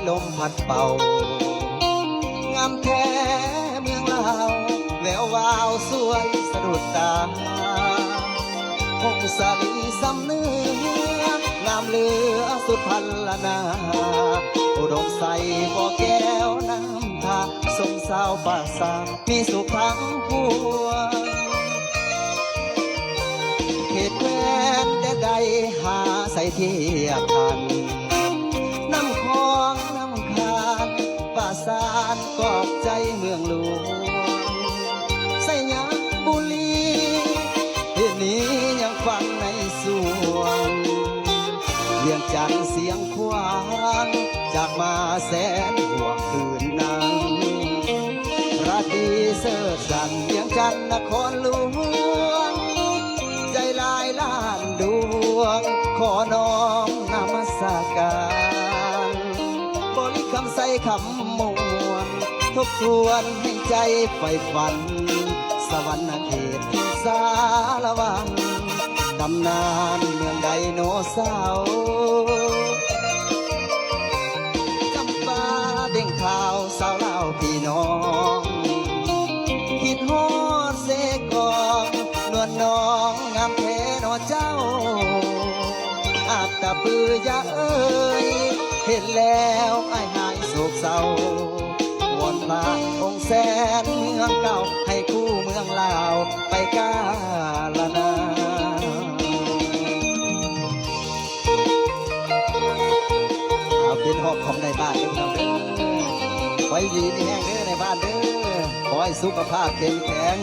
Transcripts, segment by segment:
ลมพัดเป่างามแท้เมืองลาวแวววาวสวยสะดุดตาพงสาลีสำเนื้องามเหลือสุดพันละนาอุดมใสบ่อแก้วน้ำทาทรงสาวป่าสามีสุขทั้งพวงเขตแคว้นแดนใดหาใส่เทียบทันน้ำคลองน้ำคานป่าสานกอบใจเมืองหลวงใส่ยาบุรีเดี๋ยวนี้ยังฟังในสวงเวียงจันทร์เสียงควานจากมาแสนห่วงคืนนั้นราตรีเสิร์ชสันเวียงจันทร์นครหลวงใจลายล้านดวงขอน้อมนมัสการบริคำใส่คำมวลทบทวนให้ใจใฝ่ฝันสวรรค์เขตที่สารวันตำนานเมืองไดโนเสาร์จำปาเด้งข่าวสาวเล่าพี่น้องคิดฮอดเสกองนวลน้องงามแท้นอเจ้าอาบตาปือยาเอ้ยเห็นแล้วไอ้หายโศกเศร้าวอนพระองค์แสนเมืองเก่าให้คู่เมืองลาวไปกาลนาเป็นหอบของในบ้านเด้อพี่น้องเด้อไว้ดีมีแห้งเด้อในบ้านเด้อขอให้สุขภาพเข้มแข็ง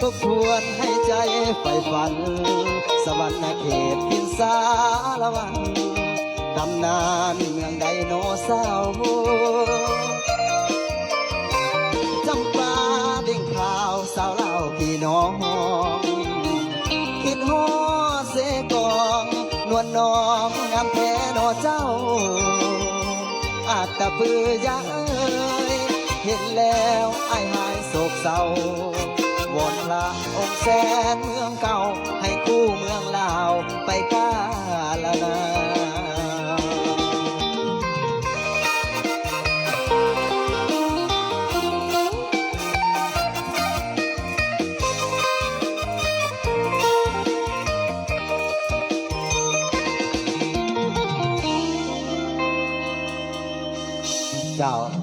ทบทวนให้ใจใฝ่ฝันสวรรค์เขตพินสารวันตำนานเมืองไดโนเสาร์จำปาเด้งข่าวสาวเล่าพี่น้องคิดฮอดเสกองนวลน้องงามแท้นอเจ้าอาจตะปือยาเอ้ยเห็นแล้วไอ้หายโศกเศร้าวอนพระองค์แสนเมืองเก่าให้คู่เมืองลาวไปกาลนาเจ้า